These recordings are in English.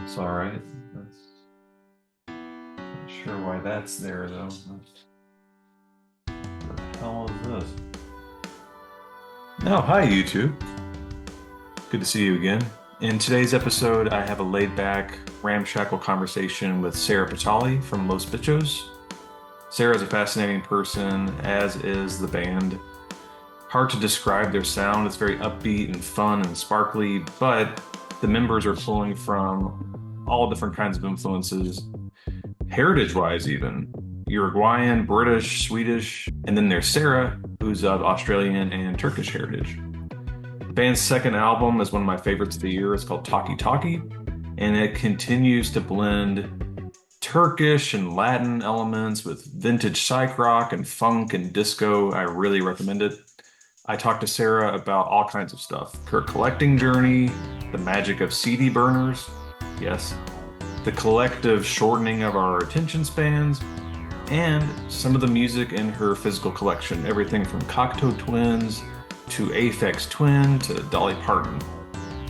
That's all right. That's not sure why that's there though. What the hell is this? Oh, hi YouTube. Good to see you again. In today's episode, I have a laid-back, ramshackle conversation with Serra Petale from Los Bitchos. Sarah is a fascinating person, as is the band. Hard to describe their sound. It's very upbeat and fun and sparkly, but the members are pulling from all different kinds of influences, heritage-wise even. Uruguayan, British, Swedish, and then there's Sarah, who's of Australian and Turkish heritage. The band's second album is one of my favorites of the year. It's called Talkie Talkie, and it continues to blend Turkish and Latin elements with vintage psych-rock and funk and disco. I really recommend it. I talked to Sarah about all kinds of stuff. Her collecting journey, the magic of CD burners, yes, the collective shortening of our attention spans, and some of the music in her physical collection, everything from Cocteau Twins to Aphex Twin to Dolly Parton.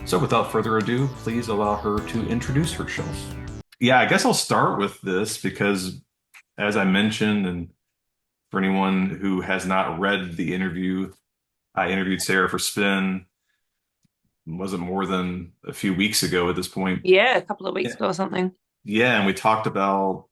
So without further ado, please allow her to introduce herself. Yeah, I guess I'll start with this because, as I mentioned, and for anyone who has not read the interview, I interviewed Sarah for Spin. Wasn't more than a few weeks ago at this point. Yeah, a couple of weeks Yeah, ago or something. yeah, and we talked about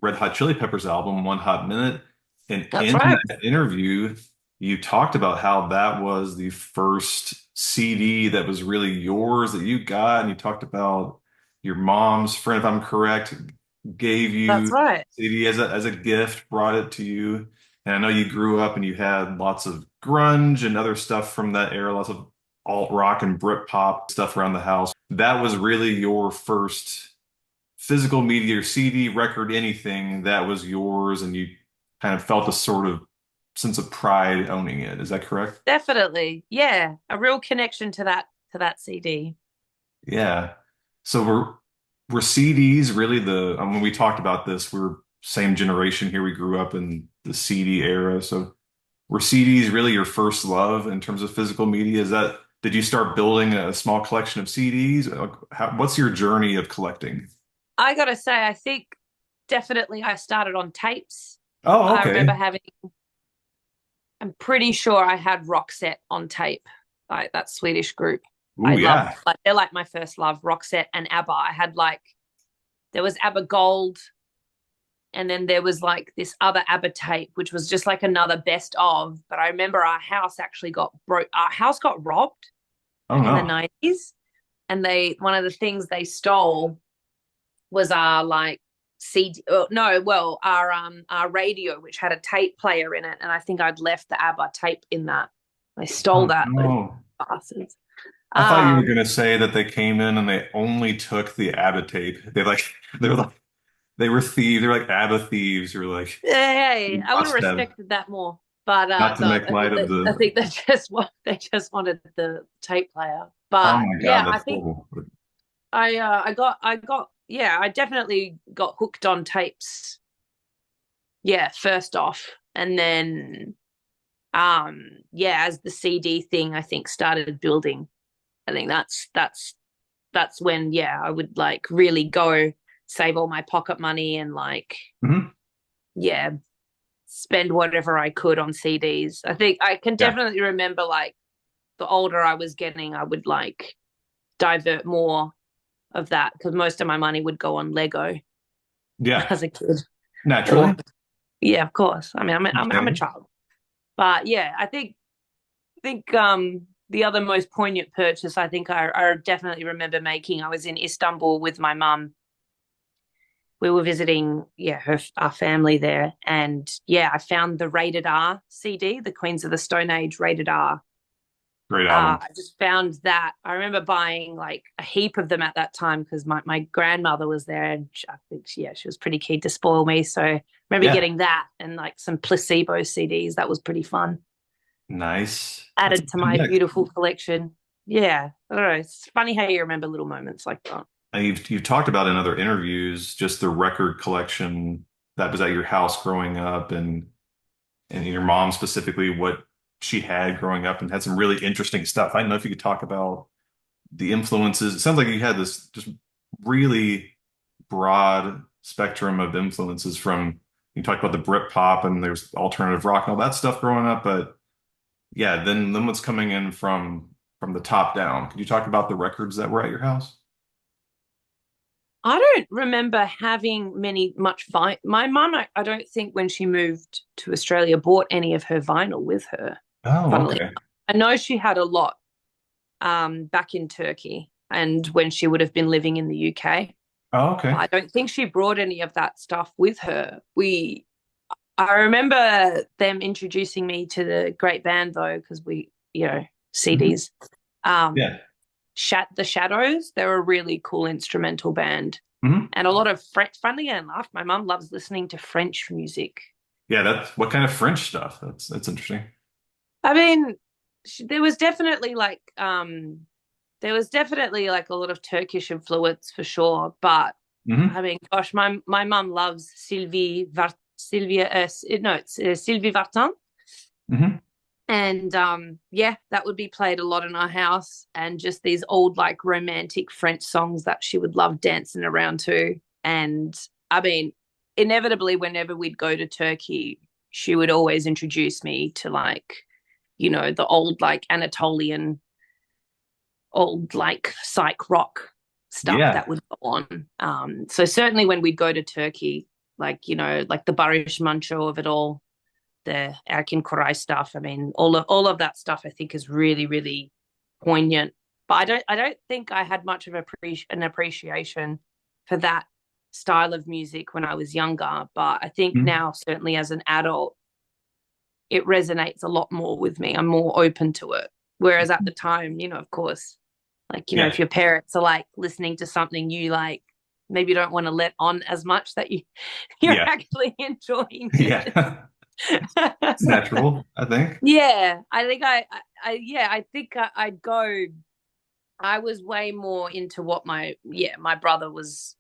Red Hot Chili Peppers album, One Hot Minute. And That's in right. that interview, you talked about how that was the first CD that was really yours that you got. And you talked about your mom's friend, if I'm correct, gave That's you right. CD as a gift, brought it to you. And I know you grew up and you had lots of grunge and other stuff from that era, lots of alt rock and Britpop stuff around the house. That was really your first physical media or CD, record, anything that was yours, and you kind of felt a sort of sense of pride owning it. Is that correct? Definitely. Yeah, a real connection to that CD. Yeah. So were CDs really when we talked about this, we're same generation here. We grew up in the CD era. So were CDs really your first love in terms of physical media? Did you start building a small collection of CDs? What's your journey of collecting? I gotta say, I think definitely I started on tapes. Oh, I remember okay. I'm pretty sure I had Roxette on tape, like that Swedish group. I Ooh, love, yeah. like, they're like my first love, Roxette and ABBA. There was ABBA Gold, and then there was like this other ABBA tape, which was just like another best of. But I remember our house got robbed Oh back in the no. 90s. And one of the things they stole was our like CD. Oh, no, well, our radio, which had a tape player in it, and I think I'd left the ABBA tape in that. They stole Oh that, those no. bastards. I thought you were Um, gonna say that they came in and they only took the ABBA tape. They were like they were thieves. They were like ABBA thieves who were like, hey, we I would have must have, respected that more. But not to no, make light of I the. think they just wanted the tape player. Oh But my yeah, God, I that's think horrible. I got yeah, I definitely got hooked on tapes. Yeah, first off, and then yeah, as the CD thing I think started building, I think that's when, yeah, I would like really go save all my pocket money and like, Mhm. yeah, spend whatever I could on CDs. I think I can Yeah, definitely remember, like, the older I was getting, I would like divert more of that because most of my money would go on Lego yeah, as a kid. Or naturally. yeah, of course. I mean, I'm a Okay. child, but yeah, I think the other most poignant purchase I think I definitely remember making. I was in Istanbul with my mum. We were visiting, yeah, our family there, and yeah, I found the Rated R CD, the Queens of the Stone Age Rated R. Great album. I just found that. I remember buying like a heap of them at that time because my grandmother was there, and I think yeah, she was pretty keen to spoil me. So I remember Yeah, getting that and like some placebo CDs. That was pretty fun. nice. That's a Added to good my mix. beautiful collection. Yeah, I don't know. It's funny how you remember little moments like that. And you've talked about in other interviews just the record collection that was at your house growing up, and your mom specifically what she had growing up and had some really interesting stuff. I don't know if you could talk about the influences. It sounds like you had this just really broad spectrum of influences from you talked about the Brit pop and there's alternative rock and all that stuff growing up, but yeah, then what's coming in from the top down? Could you talk about the records that were at your house? I don't remember having much vinyl. My mum, I don't think when she moved to Australia bought any of her vinyl with her, Oh, funnily. okay. I know she had a lot back in Turkey and when she would have been living in the UK. Oh, But okay. I don't think she brought any of that stuff with her. I remember them introducing me to the great band though, because Mhm. CDs. Um, Yeah. The Shadows, they're a really cool instrumental band. Hmm. And a lot of French, funnily enough, my mum loves listening to French music. Yeah, that's what kind of French stuff? That's interesting. I mean, there was definitely like a lot of Turkish influence for sure, but I Hmm. mean, gosh, my mum loves Sylvia, no, it's Sylvie Vartan, Hmm. and yeah, that would be played a lot in our house, and just these old like romantic French songs that she would love dancing around to. And I mean, inevitably, whenever we'd go to Turkey, she would always introduce me to like the old like Anatolian old like psych rock stuff Yeah. that would go on. So certainly when we'd go to Turkey, like like the Barış Manço of it all, the Erkin Koray stuff. I mean, all of that stuff I think is really really poignant. But I don't think I had much of an appreciation for that style of music when I was younger. But I think Mhm. now, certainly as an adult, it resonates a lot more with me. I'm more open to it. Whereas at the time, of course, like, Yeah. if your parents are like listening to something you like, maybe you don't want to let on as much that you're Yeah. actually enjoying it. Yeah. It's natural, I think. Yeah, I think I think I'd go. I was way more into what my brother was.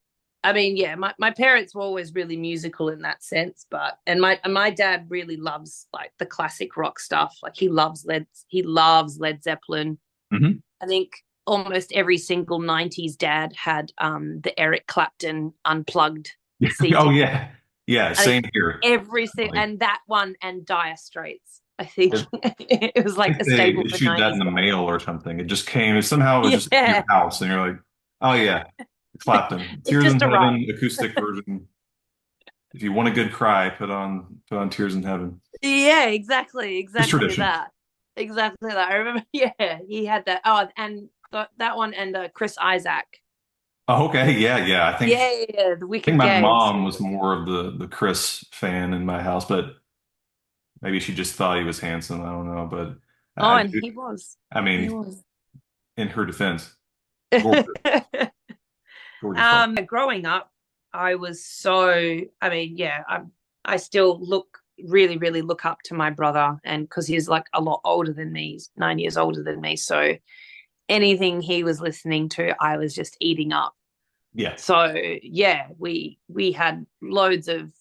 I mean, yeah, my parents were always really musical in that sense, but and my dad really loves like the classic rock stuff. Like he loves Led Zeppelin. Hmm. I think almost every single 90s dad had the Eric Clapton unplugged Oh CD. yeah. Yeah, I think same here. every single Like, and that one and Dire Straits. I think I it was like think a they staple for issued that in 90s the guys. mail or something. It just came, somehow it was just in your Yeah. house, and you're like, oh yeah, Clapton. It Tears in just arrived. Heaven, acoustic version. If you want a good cry, put on Tears in Heaven. Yeah, exactly, It's exactly tradition. that. Exactly that. I remember, yeah, he had that. Oh, and that one and Chris Isaac. Oh, okay. Yeah, yeah. Yeah, yeah, yeah, the I think Wicked my Games. mom was more of the Chris fan in my house, but maybe she just thought he was handsome. I don't know, but Oh, I and do. he was. I He mean, was. in her defense, gorgeous, gorgeous fellow. Growing up, I was so. I mean, yeah, I still really, really look up to my brother, and because he's like a lot older than me, he's 9 years older than me, so anything he was listening to, I was just eating up. Yeah. So yeah, we had loads of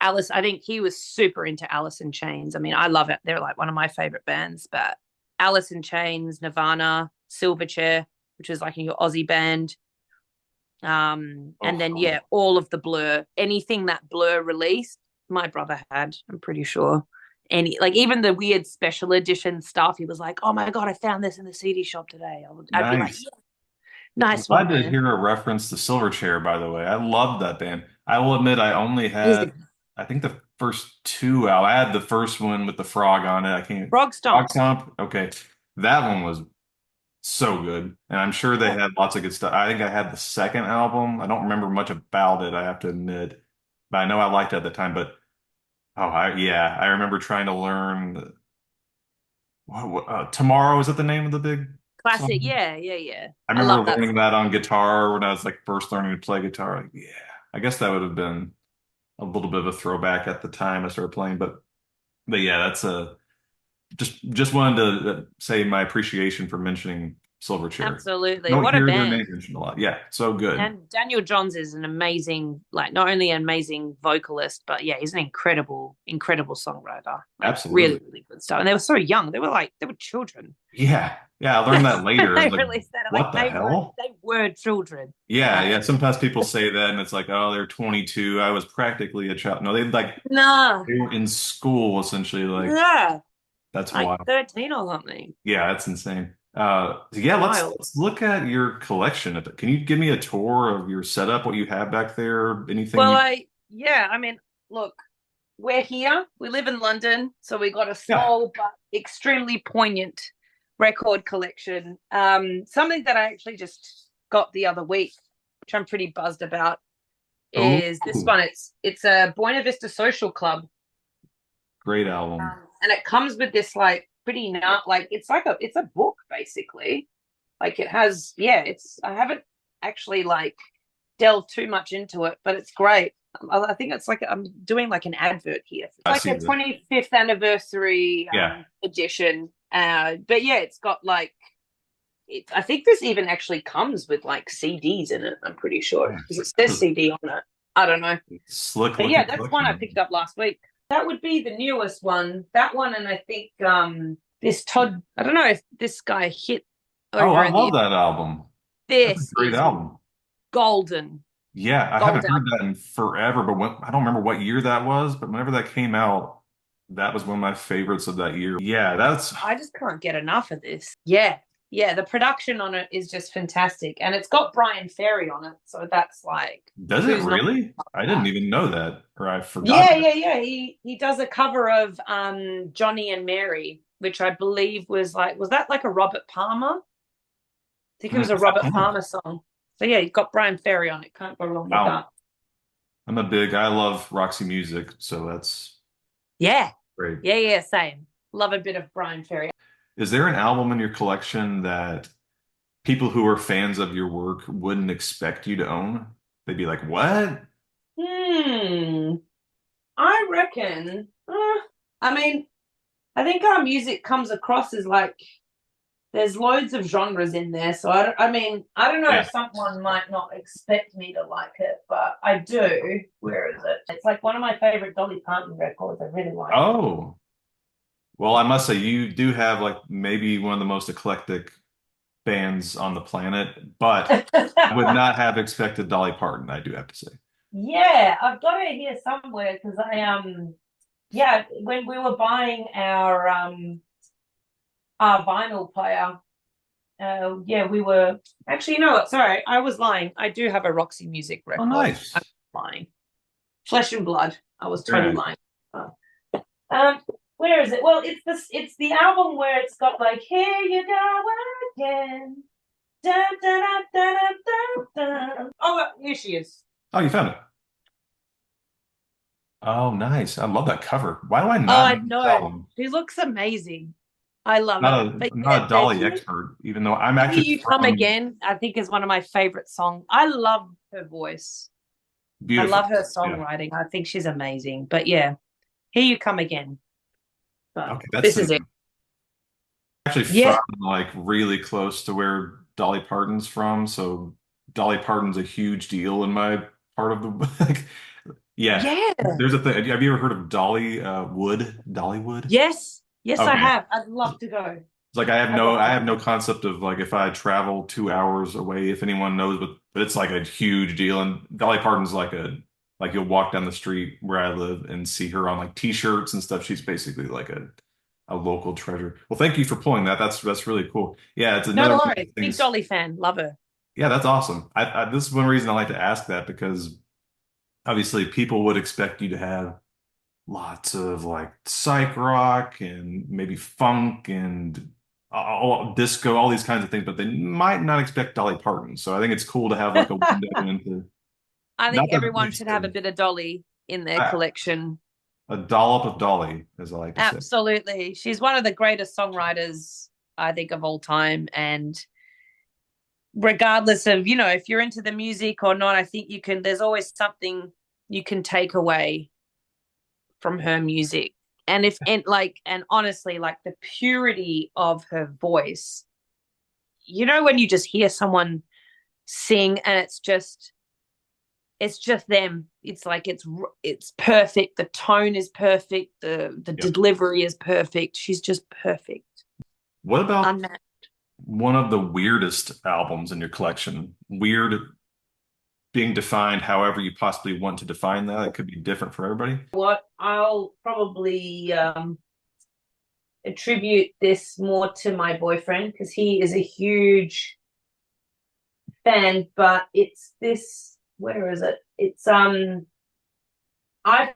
Alice. I think he was super into Alice in Chains. I mean, I love it. They're like one of my favorite bands. But Alice in Chains, Nirvana, Silverchair, which is like your Aussie band. And then Oh, yeah, all of the Blur, anything that Blur released, my brother had. I'm pretty sure. Any like even the weird special edition stuff, he was like, "Oh my god, I found this in the CD shop today." I'd be like, nice. "Yeah, I'm nice one, glad to man." hear a reference to Silverchair, by the way. I love that band. I will admit I only had, Music, I think the first two out. I had the first one with the frog on it. I can't, Frog Frog Stomp. Stomp. Okay. That one was so good. And I'm sure they Oh, had lots of good stuff. I think I had the second album. I don't remember much about it, I have to admit. But I know I liked it at the time. But yeah, I remember trying to learn Tomorrow, is that the name of the big classic. song? Yeah, yeah, yeah. I I remember love that learning song. that on guitar when I was like first learning to play guitar. Like, yeah, I guess that would have been a little bit of a throwback at the time I started playing. But yeah, that's a just wanted to say my appreciation for mentioning Silverchair. Absolutely. Don't What a hear their band. name mentioned a lot. Yeah, so good. And Daniel Johns is an amazing, like not only an amazing vocalist, but yeah, he's an incredible, incredible songwriter. Like really, Absolutely. really good stuff. And they were so young. They were children. Yeah. Yeah, I learned that later. I They was like, released that. Like what the hell? they were children. Yeah, Like, yeah. Sometimes people say that and it's like, oh, they're 22. I was practically a child. No, nah, they were in school essentially. Like yeah, that's like wild. 13 or something. Yeah, that's insane. So yeah, Wild. let's look at your collection. Can you give me a tour of your setup, what you have back there? Anything Well, you I mean, look, we're here. We live in London, so we got a Yeah. small but extremely poignant record collection. Something that I actually just got the other week, which I'm pretty buzzed about, Oh, is this one. It's a Buena Vista Social Club, great album. and it comes with this like pretty like it's a book basically. Like it has, yeah. I haven't actually like delved too much into it, but it's great. I think it's like I'm doing like an advert here. It's I like see a that. 25th anniversary Yeah. edition. But yeah, it's got like I think this even actually comes with like CDs in it. I'm pretty sure because it says CD on it. I don't know, Slick but yeah, looking that's one I collection. picked up last week. That would be the newest one. That one, and I think this Todd. I don't know if this guy hit Oh, over I in the. love that album. That's a This great is album. golden, Yeah, I gold haven't heard album. that in forever, but I don't remember what year that was, but whenever that came out, that was one of my favorites of that year. Yeah, that's I just can't get enough of this. Yeah. Yeah. The production on it is just fantastic. And it's got Brian Ferry on it. So that's like, does it who's not really? I didn't that? even know that, or I forgot Yeah. that. Yeah. Yeah. He does a cover of Johnny and Mary, which I believe was like, was that like a Robert Palmer? I think it was a Robert Palmer song. So yeah, you've got Brian Ferry on it. Can't go wrong with that. Wow. I love Roxy music, so that's Yeah. great. Yeah. Yeah. Same. Love a bit of Brian Ferry. Is there an album in your collection that people who are fans of your work wouldn't expect you to own? They'd be like, what? Hmm. I reckon. I mean, I think our music comes across as like there's loads of genres in there. So I mean, I don't know Yeah. if someone might not expect me to like it, but I do. Where is it? It's like one of my favorite Dolly Parton records. I really like it. Oh, well, I must say you do have like maybe one of the most eclectic bands on the planet, but I would not have expected Dolly Parton, I do have to say. Yeah, I've got it here somewhere because yeah, when we were buying our vinyl player, yeah, we were actually, you know what? Sorry, I was lying. I do have a Roxy Music Oh, record. I'm nice. lying. Flesh and Blood. I was Very totally nice. lying. Oh. Where is it? Well, it's the album where it's got like here you go again. Da, da, da, da, da, da. Oh, here she is. Oh, you found it. Oh, nice. I love that cover. Why do I Oh, not I know this know. album? She looks amazing. I love it. But I'm yeah, not a the Dolly expert, even though I'm Here actually You Come from Again, I think is one of my favorite songs. I love her voice. I beautiful. love her Yeah. songwriting. I think she's amazing. But yeah, Here You Come Again. But Okay, that's this so is it. good. Actually from Yeah. like really close to where Dolly Parton's from, so Dolly Parton's a huge deal in my part of the like, yeah. Yeah. There's a thing. Have you ever heard of Dolly Wood? Dollywood? Yes. Yes, I Okay. have. I'd love to go. It's like I'd love I to have go. no concept of like if I travel 2 hours away, if anyone knows, but it's like a huge deal. And Dolly Parton's like you'll walk down the street where I live and see her on like t-shirts and stuff. She's basically like a local treasure. Well, thank you for pulling that. That's really cool. Yeah, it's No another one of worries. those Big things. Dolly fan. Love her. Yeah, that's awesome. This is one reason I like to ask that because obviously people would expect you to have lots of like psych rock and maybe funk and disco, all these kinds of things, but they might not expect Dolly Parton. So I think it's cool to have like a window into I not think that everyone should have a bit of Dolly in their ah, collection. a dollop of Dolly, as I like to say. Absolutely. She's one of the greatest songwriters, I think, of all time. And regardless of, if you're into the music or not, I think there's always something you can take away from her music. And honestly, like the purity of her voice, you know when you just hear someone sing and it's just them. It's like it's perfect. The tone is perfect. The Yep. delivery is perfect. She's just perfect. What about Unmatched. one of the weirdest albums in your collection? Weird being defined however you possibly want to define that. It could be different for everybody. What I'll probably attribute this more to my boyfriend because he is a huge fan, but it's this, where is it? It's I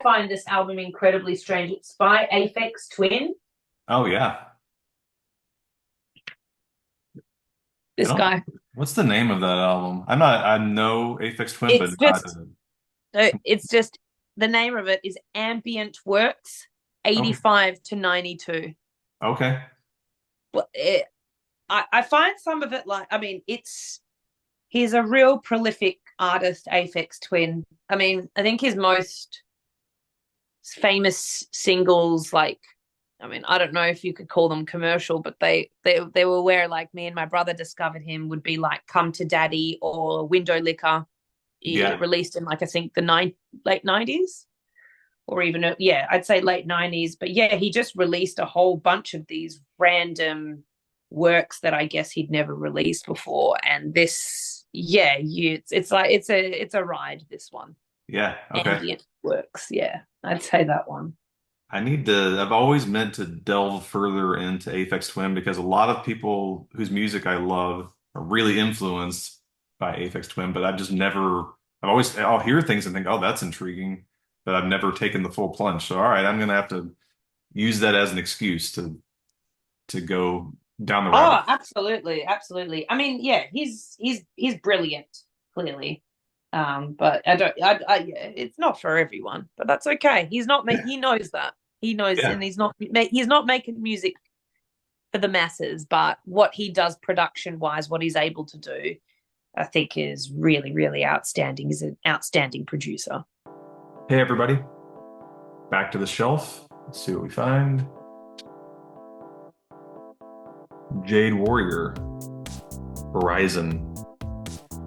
find this album incredibly strange. It's by Aphex Twin. Oh yeah. I This don't, guy. what's the name of that album? I know Aphex Twin, but It's not just it's just the name of it is Ambient Works okay. 85 to 92. Okay. But I find some of it like, I mean, he's a real prolific artist, Aphex Twin. I mean, I think his most famous singles, like, I mean, I don't know if you could call them commercial, but they were where like me and my brother discovered him would be like Come to Daddy or Window Licker. He Yeah. released in like I think the late 90s or even yeah, I'd say late 90s. But yeah, he just released a whole bunch of these random works that I guess he'd never released before. And this, yeah, it's like it's a ride, this one. Yeah. Okay. Ambient Works, yeah. I'd say that one. I've always meant to delve further into Aphex Twin because a lot of people whose music I love are really influenced by Aphex Twin, but I'll hear things and think, oh, that's intriguing, but I've never taken the full plunge. So, all right, I'm gonna have to use that as an excuse to go down the rabbit. Oh, absolutely, absolutely. I mean, yeah, he's brilliant, clearly. But yeah, it's not for everyone, but that's okay. He knows that. He knows, Yeah. and he's not making music for the masses, but what he does production wise, what he's able to do, I think is really, really outstanding. He's an outstanding producer. Hey, everybody, back to the shelf. Let's see what we find. Jade Warrior, Horizon.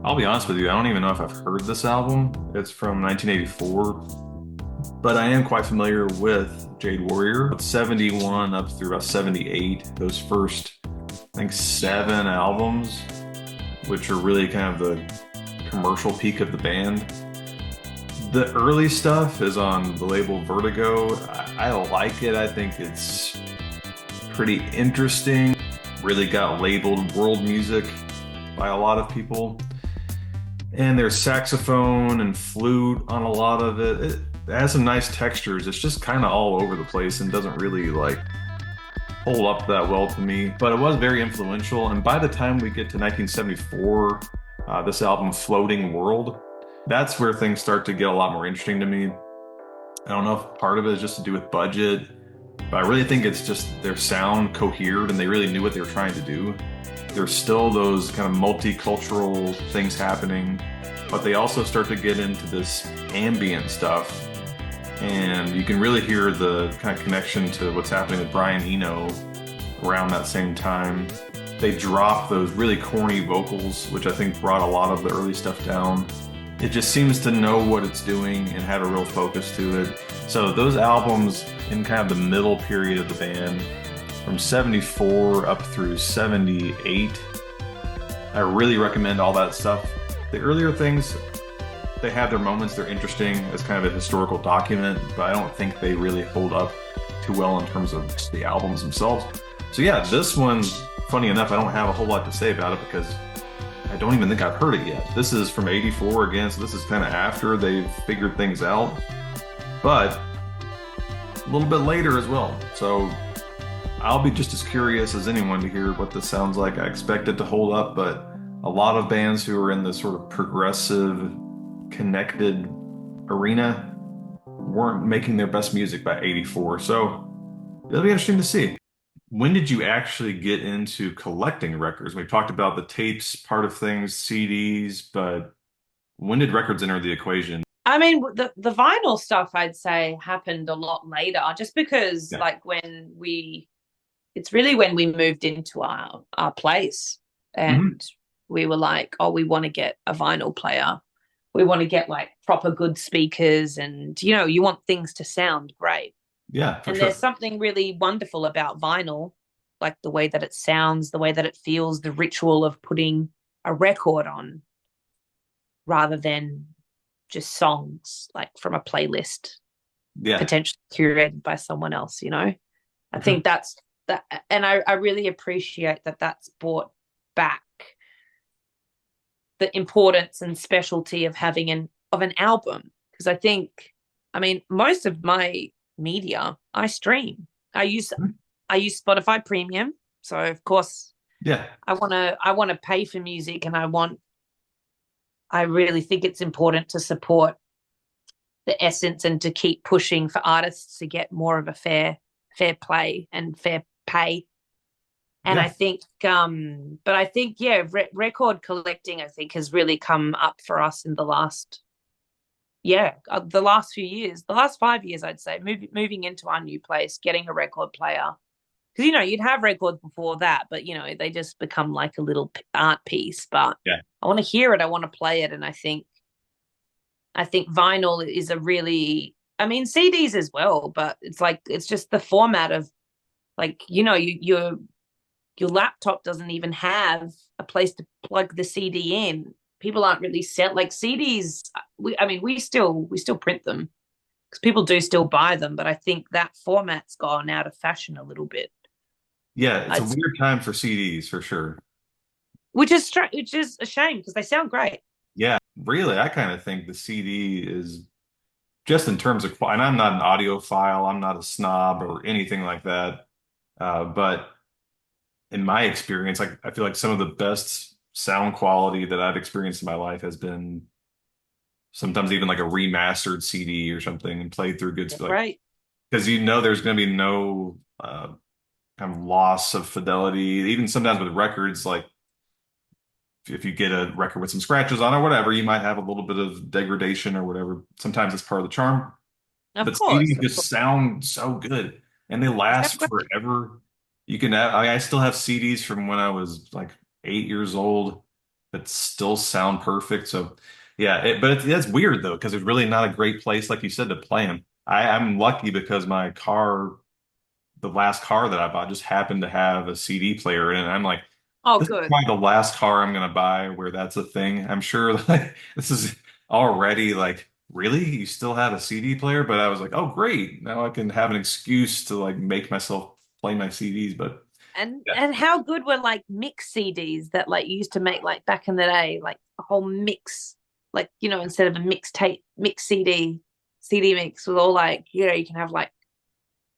I'll be honest with you, I don't even know if I've heard this album. It's from 1984, but I am quite familiar with Jade Warrior. 71 up through about 78, those first, I think, 7 albums, which are really kind of the commercial peak of the band. The early stuff is on the label Vertigo. I like it. I think it's pretty interesting. Really got labeled world music by a lot of people. And there's saxophone and flute on a lot of it. It has some nice textures. It's just kind of all over the place and doesn't really like hold up that well to me. But it was very influential. And by the time we get to 1974, this album, Floating World, that's where things start to get a lot more interesting to me. I don't know if part of it is just to do with budget, but I really think it's just their sound cohered and they really knew what they were trying to do. There's still those kind of multicultural things happening, but they also start to get into this ambient stuff. And you can really hear the kind of connection to what's happening with Brian Eno around that same time. They drop those really corny vocals, which I think brought a lot of the early stuff down. It just seems to know what it's doing and have a real focus to it. So those albums in kind of the middle period of the band, from 74 up through 78, I really recommend all that stuff. The earlier things, they have their moments, they're interesting as kind of a historical document, but I don't think they really hold up too well in terms of the albums themselves. So yeah, this one, funny enough, I don't have a whole lot to say about it because I don't even think I've heard it yet. This is from 84 again, so this is kind of after they've figured things out, but a little bit later as well. So I'll be just as curious as anyone to hear what this sounds like. I expect it to hold up, but a lot of bands who are in this sort of progressive, connected arena weren't making their best music by 84. So it'll be interesting to see. When did you actually get into collecting records? We talked about the tapes part of things, CDs, but when did records enter the equation? I mean, the vinyl stuff I'd say happened a lot later, just because Yeah. like it's really when we moved into our place. Mhm. and we were like, oh, we want to get a vinyl player. We want to get like proper good speakers, and you want things to sound great. Yeah, for And sure. there's something really wonderful about vinyl, like the way that it sounds, the way that it feels, the ritual of putting a record on rather than just songs like from a playlist Yeah, potentially curated by someone else. I for sure. think that's that, and I really appreciate that that's brought back the importance and specialty of having an album, because I mean, most of my media I stream. I use Mhm. I use Spotify Premium, so of course Yeah, I want to pay for music, and I really think it's important to support the essence and to keep pushing for artists to get more of a fair play and fair pay. And I yeah, think but I think record collecting I think has really come up for us in the last few years, the last 5 years, I'd say, moving into our new place, getting a record player. Because you'd have records before that, but they just become like a little art piece. But yeah, I want to hear it, I want to play it, and I think vinyl is a really, I mean, CDs as well, but it's just the format of, like, your laptop doesn't even have a place to plug the CD in. People aren't really sent like CDs. I mean, we still print them because people do still buy them, but I think that format's gone out of fashion a little bit. yeah. It's a It's weird time for CDs for sure. which is a shame because they sound great. Yeah, really, I kind of think the CD is just in terms of, and I'm not an audiophile, I'm not a snob or anything like that. But in my experience, I feel like some of the best sound quality that I've experienced in my life has been sometimes even like a remastered CD or something and played through good, like, Right. because there's going to be no kind of loss of fidelity. Even sometimes with records, like if you get a record with some scratches on or whatever, you might have a little bit of degradation or whatever. Sometimes it's part of the charm. Of But course. CDs Of course. just sound so good and they They sound last great. forever. You can have, I still have CDs from when I was like 8 years old that still sound perfect. So yeah, that's weird though, because there's really not a great place, like you said, to play them. I'm lucky because my car, the last car that I bought, just happened to have a CD player in it. And I'm like, Oh, this is good. probably the last car I'm gonna buy where that's a thing. I'm sure like this is already like, really? You still have a CD player? But I was like, oh great. Now I can have an excuse to like make myself play my CDs. But And yeah, and how good were like mix CDs that like you used to make like back in the day, like a whole mix, like instead of a mixtape, mix CD mix with all like you can have like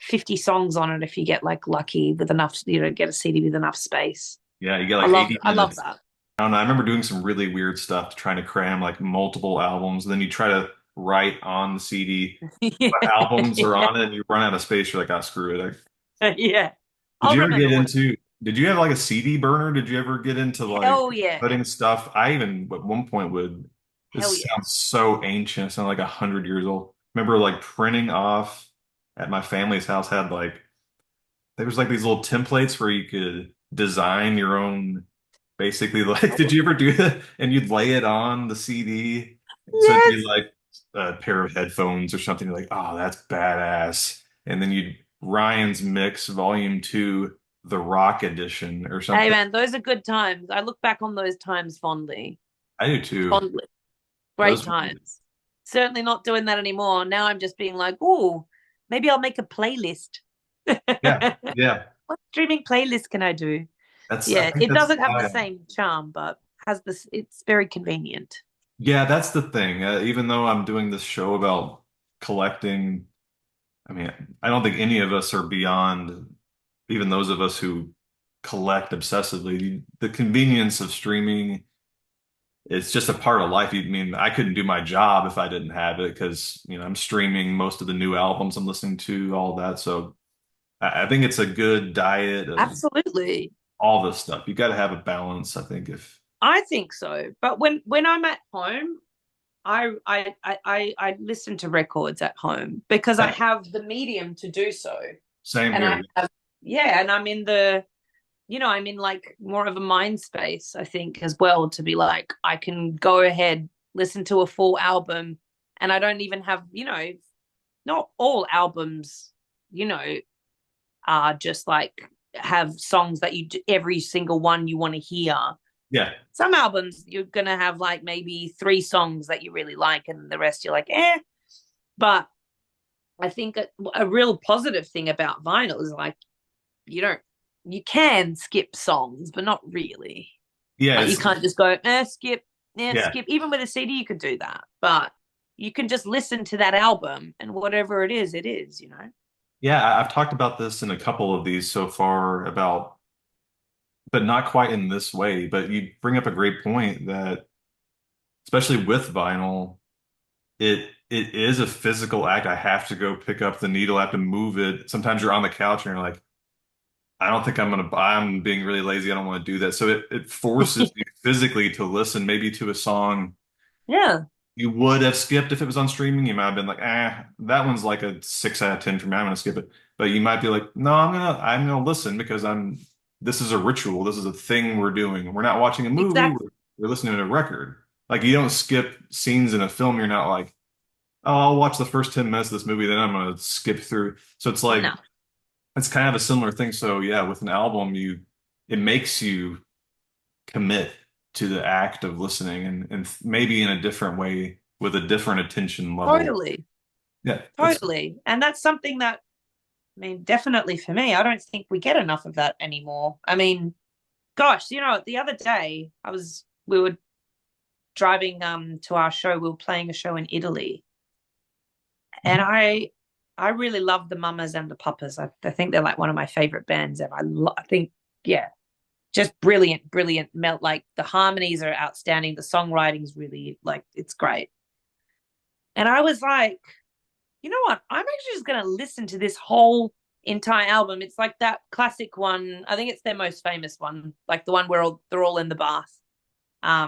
50 songs on it if you get like lucky with enough, get a CD with enough space. yeah, you get I like love 80 I love minutes. that. I don't know. I remember doing some really weird stuff trying to cram like multiple albums. And then you try to write on the CD what albums are Yeah, on it and you run out of space. You're like, ah, screw it. yeah. Did I'll you ever remember get what. into, did you have like a CD burner? Did you ever get into like Hell yeah, putting stuff? I even at one point would, hell this yeah. sounds so ancient, it sounds like 100 years old. Remember like printing off at my family's house had like, there was like these little templates where you could design your own, basically like, did you ever do that? And you'd lay it on the CD. So it'd be Yes. like a pair of headphones or something. You're like, oh, that's badass. And then you'd Ryan's Mix Volume 2, the Rock Edition or Hey something. man, those are good times. I look back on those times fondly. I do too. Fondly. Great Those, times. Certainly not doing that anymore. Now I'm just being like, oh, maybe I'll make a playlist. yeah, yeah. What streaming playlist can I do? I Yeah, think it that's doesn't have the time. same charm, but has this. It's very convenient. Yeah, that's the thing. Even though I'm doing this show about collecting, I mean, I don't think any of us are beyond, even those of us who collect obsessively. The convenience of streaming, it's just a part of life. I mean, I couldn't do my job if I didn't have it because, I'm streaming most of the new albums I'm listening to, all that. So I think it's a good diet of Absolutely. all this stuff. You got to have a balance, I think, if I think so. But when I'm at home, I listen to records at home because I yeah, have the medium to do so. same And I here. have, yeah, and I'm in the I'm in like more of a mind space, I think, as well, to be like, I can go ahead, listen to a full album, and I don't even have, not all albums, you know, are just like have songs that every single one you want to hear. Yeah. Some albums you're gonna have like maybe three songs that you really like, and the rest you're like, eh. But I think a real positive thing about vinyl is like you don't you can skip songs, but not really. Yeah. Like you can't just go, skip, Yeah. skip. Even with a CD, you could do that, but you can just listen to that album and whatever it is. Yeah. I've talked about this in a couple of these so far about, but not quite in this way. But you bring up a great point that, especially with vinyl, it is a physical act. I have to go pick up the needle, I have to move it. Sometimes you're on the couch and you're like, I don't think I'm being really lazy. I don't want to do that. So it forces you physically to listen maybe to a song Yeah, you would have skipped if it was on streaming. You might have been like, that one's like a 6 out of 10 for me. I'm gonna skip it. But you might be like, no, I'm gonna listen because this is a ritual. This is a thing we're doing. We're not watching a movie. exactly. We're listening to a record. Like you don't skip scenes in a film. You're not like, oh, I'll watch the first 10 minutes of this movie, then I'm gonna skip through. So it's like No, it's kind of a similar thing. So yeah, with an album, it makes you commit to the act of listening and maybe in a different way with a different attention level. totally, Yeah, that's totally. And that's something that, I mean, definitely for me, I don't think we get enough of that anymore. I mean, gosh, the other day we were driving to our show. We were playing a show in Italy, and I really love the Mamas and the Papas. I think they're like one of my favorite bands ever. I think, yeah, just brilliant, brilliant. Melt like the harmonies are outstanding. The songwriting's really like it's great. And I was like, you know what? I'm actually just gonna listen to this whole entire album. It's like that classic one. I think it's their most famous one, like the one where they're all in the bath.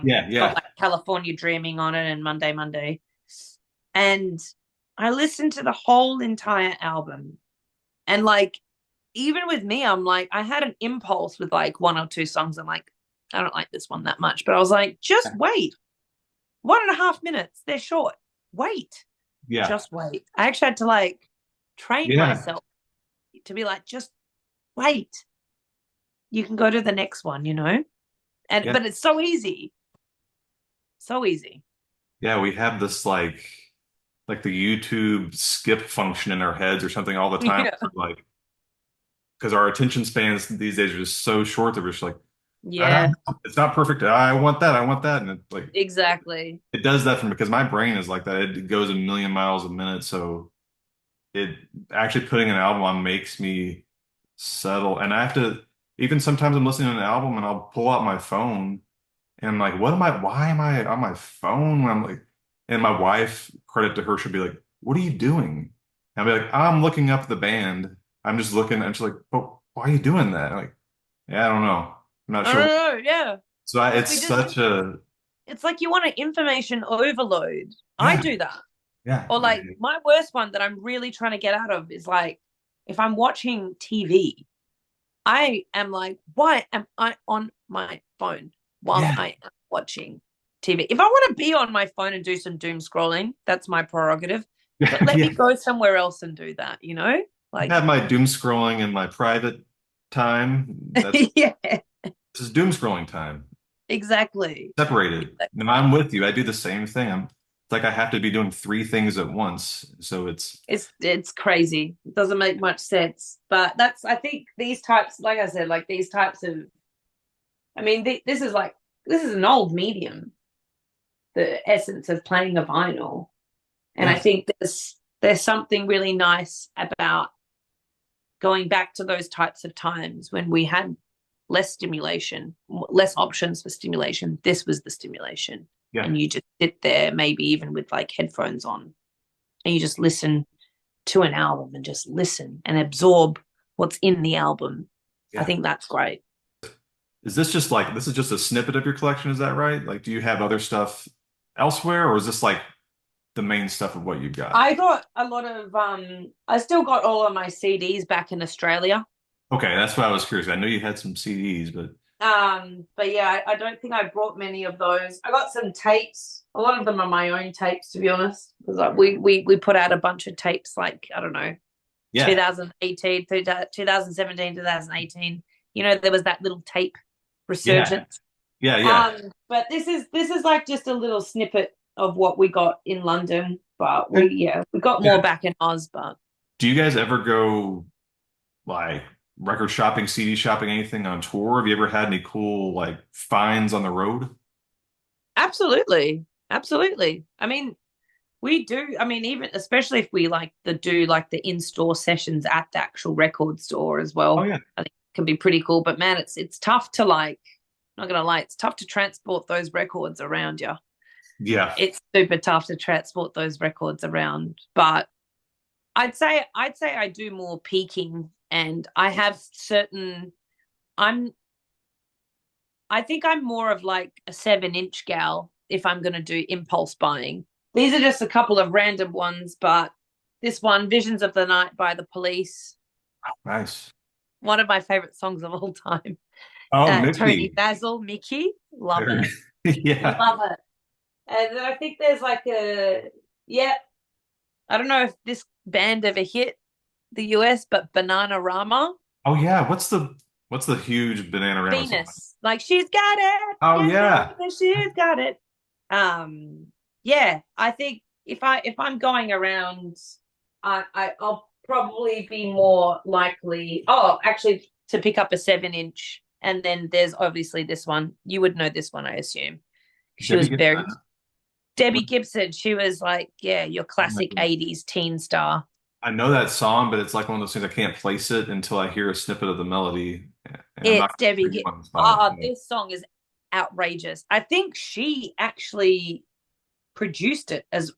yeah, It's got yeah, like California Dreaming on it and Monday Monday. And I listened to the whole entire album. And like even with me, I'm like, I had an impulse with like one or two songs. I'm like, I don't like this one that much. But I was like, just wait. 1.5 minutes. They're short. Wait. yeah, Just wait. I actually had to like train yeah, myself to be like, just wait. You can go to the next one. And yeah, but it's so easy. So easy. yeah. We have this like the YouTube skip function in our heads or something all the time. Yeah. Like because our attention spans these days are just so short that we're just like, ah, Yeah, it's not perfect. I want that. I want that. And it's like exactly. it does that for me because my brain is like that. It goes a million miles a minute. So it actually putting an album on makes me settle. And I have to, even sometimes I'm listening to an album and I'll pull out my phone and I'm like, why am I on my phone? When I'm like, and my wife, credit to her, she'll be like, what are you doing? And I'll be like, I'm looking up the band. I'm just looking. And she's like, but why are you doing that? I'm like, yeah, I don't know. I'm not I don't sure. know. Yeah. So Like it's such a, it's like you want an information overload. I yeah, do that. yeah, Or like my worst one that I'm really trying to get out of is like if I'm watching TV, I am like, why am I on my phone while yeah, I am watching TV? If I want to be on my phone and do some doom scrolling, that's my prerogative. But let yeah. me go somewhere else and do that. I Like, have my doom scrolling in my private time. That's yeah, This is doom scrolling time. exactly. Separated. And I'm with you. I do the same thing. It's like I have to be doing three things at once. So It's crazy. It doesn't make much sense. But I think these types, like I said, like these types of, I mean, this is an old medium, the essence of playing a vinyl. And I yeah, think there's something really nice about going back to those types of times when we had less stimulation, less options for stimulation. This was the stimulation. yeah, And you just sit there, maybe even with like headphones on, and you just listen to an album and just listen and absorb what's in the album. I yeah. think that's great. This is just a snippet of your collection, is that right? Like, do you have other stuff elsewhere, or is this like the main stuff of what you've got? I got a lot of I still got all of my CDs back in Australia. Okay, that's why I was curious. I know you had some CDs, but But yeah, I don't think I brought many of those. I got some tapes. A lot of them are my own tapes, to be honest, because like we put out a bunch of tapes, like I don't know, yeah, 2018, 2017, 2018. You know, there was that little tape yeah, resurgence. yeah. But this is like just a little snippet of what we got in London. But Okay. we got more Yeah. back in Oz, but Do you guys ever go like record shopping, CD shopping, anything on tour? Have you ever had any cool like finds on the road? absolutely, absolutely. I mean, we do. I mean, even especially if we like the do like the in-store sessions at the actual record store as Oh well. yeah. I think it can be pretty cool. But man, it's tough to like. Not gonna lie, it's tough to transport those records around you. Yeah. It's super tough to transport those records around. But I'd say I do more peaking, and I have certain. I'm. I think I'm more of like a 7-inch gal if I'm gonna do impulse buying. These are just a couple of random ones, but this one, Visions of the Night by the Police, Nice. one of my favorite songs of all time. Oh, Tony Mickey. Basil, Mickey, love There- it. Yeah. Love it. And then I think there's like yeah, I don't know if this band ever hit the US, but Bananarama, Oh yeah. What's the huge Bananarama song? Venus. Like she's got it. Oh Yes, yeah. baby, she's got it. Um, yeah, I think if I'm going around, I'll probably be more likely. Oh, actually, to pick up a 7-inch, and then there's obviously this one. You would know this one, I assume. She Debbie was Gibson. very Debbie What- Gibson. She was like, yeah, your classic '80s teen star. I know that song, but it's like one of those things I can't place it until I hear a snippet of the melody, and I'm not It's Debbie. going to on the spot. Ah, this song is outrageous. I think she actually produced it as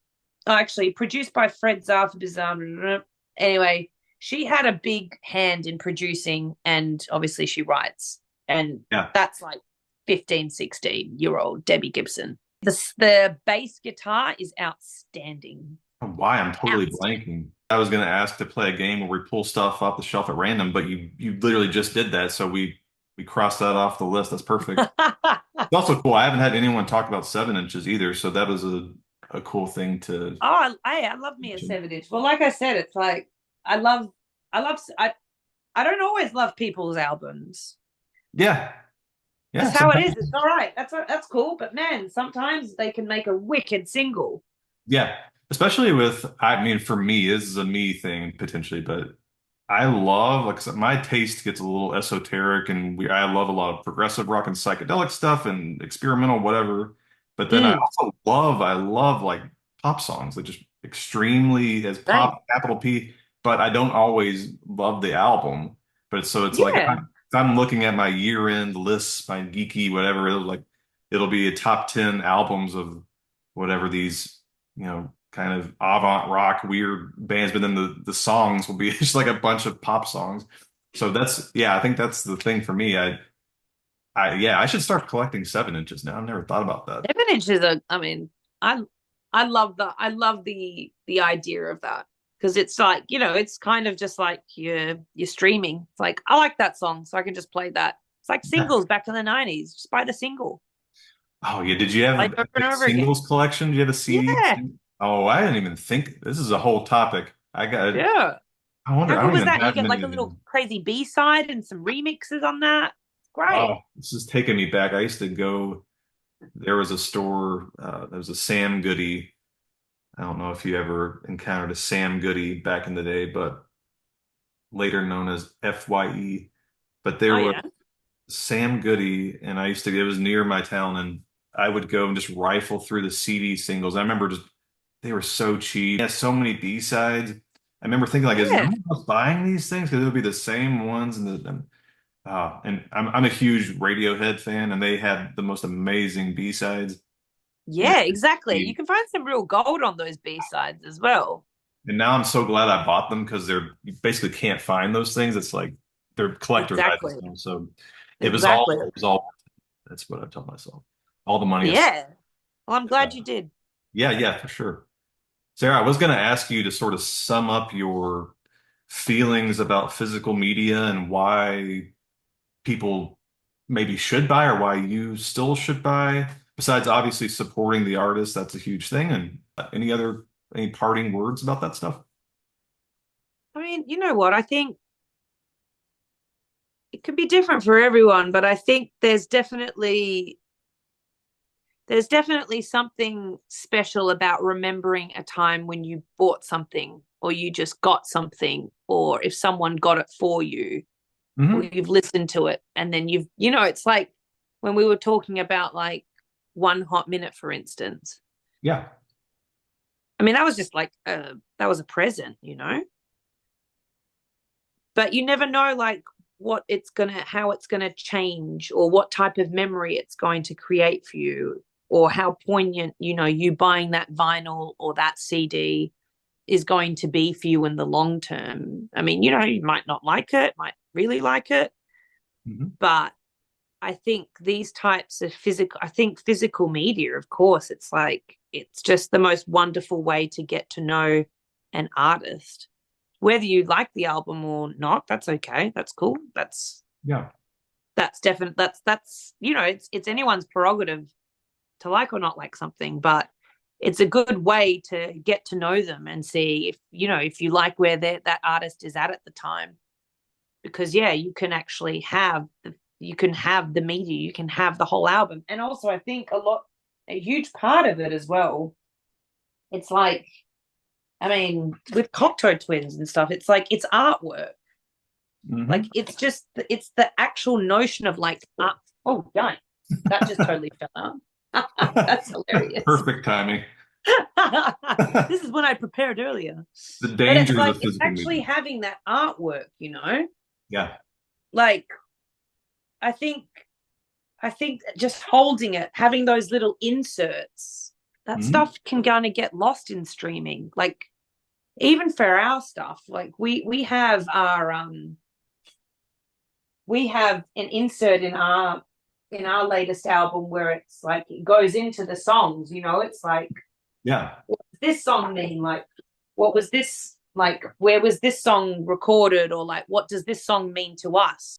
actually produced by Fred Zappa. Anyway, she had a big hand in producing, and obviously she writes, and Yeah. that's like 15, 16-year-old Debbie Gibson. The bass guitar is outstanding. Why I'm totally Outstanding. blanking. I was going to ask to play a game where we pull stuff off the shelf at random, but you literally just did that, so we crossed that off the list. That's perfect. It's also cool. I haven't had anyone talk about 7 inches either, so that was a cool thing to Oh, I love me a mention. 7-inch. Well, like I said, it's like I love, I don't always love people's albums. Yeah, That's yeah. how it Sometimes, is. It's all right. That's cool. But man, sometimes they can make a wicked single. yeah. Especially with, I mean, for me, this is a me thing potentially, but I love like I said, my taste gets a little esoteric, and I love a lot of progressive rock and psychedelic stuff and experimental whatever. But then Mm, I love like pop songs that just extremely as same. pop capital P. But I don't always love the album. But so it's like Yeah. if I'm looking at my year-end lists, my geeky whatever, it'll be a top 10 albums of whatever these kind of avant rock weird bands, but then the songs will be just like a bunch of pop songs. So I think that's the thing for me. Yeah, I should start collecting 7 inches now. I've never thought about that. 7 inches are. I mean, I I love the idea of that because it's like it's kind of just like you're streaming. It's like I like that song, so I can just play that. It's like Yeah. singles back in the '90s. Just buy the single, Oh yeah, did you play have it over and a over again. singles collection? Did you have a CD? Yeah, Oh, I didn't even think this is a whole topic. yeah. I wonder, How I good don't was even that? You have get like many a of little them. crazy B side and some remixes on that. It's Oh, great. this is taking me back. I used to go, there was a store, there was a Sam Goody. I don't know if you ever encountered a Sam Goody back in the day, but later known as FYE. But there Oh was yeah. Sam Goody, and it was near my town, and I would go and just rifle through the CD singles. I remember they were so cheap. Yeah, so many B-sides. I remember thinking like, is no Yeah. one else buying these things? Because it would be the same ones, and I'm a huge Radiohead fan, and they had the most amazing B-sides. And Yeah, exactly. You can find some real gold on those B sides as well. and now I'm so glad I bought them because you basically can't find those things. It's like they're collector's items Exactly. now. So Exactly. it was all that's what I tell myself. All the money is Yeah. Well, I'm glad you did. yeah, yeah, for sure. Sarah, I was going to ask you to sort of sum up your feelings about physical media and why people maybe should buy or why you still should buy? Besides obviously supporting the artist, that's a huge thing. And any parting words about that stuff? I mean, you know what? I think it could be different for everyone, but I think there's definitely something special about remembering a time when you bought something or you just got something, or if someone got it for you, or Hmm. you've listened to it and then it's like when we were talking about like One Hot Minute, for instance. Yeah. I mean, that was just like that was a present, but you never know like how it's gonna change, or what type of memory it's going to create for you, or how poignant, you buying that vinyl or that CD is going to be for you in the long term. I mean, you might not like it, might really like it, Hmm. but I think physical media, of course, it's just the most wonderful way to get to know an artist. Whether you like the album or not, that's okay. That's cool. Yeah. That's definite. It's anyone's prerogative to like or not like something, but it's a good way to get to know them and see if you like where that artist is at the time. Because yeah, you can have the media, you can have the whole album. And also I think a huge part of it as well, it's like, I mean, with Cocteau Twins and stuff, it's like it's artwork. Hmm. Like it's the actual notion of like art. Oh, yikes. That just totally fell out. That's hilarious. Perfect timing. This is what I prepared earlier. The But it's dangers like of it's physical actually media. having that artwork, Yeah. like I think I think just holding it, having those little inserts, that Hmm. stuff can kind of get lost in streaming. Like even for our stuff, like we have an insert in our latest album where it's like it goes into the songs, it's like, Yeah. what does this song mean? Like, what was this like? Where was this song recorded? Or like, what does this song mean to us?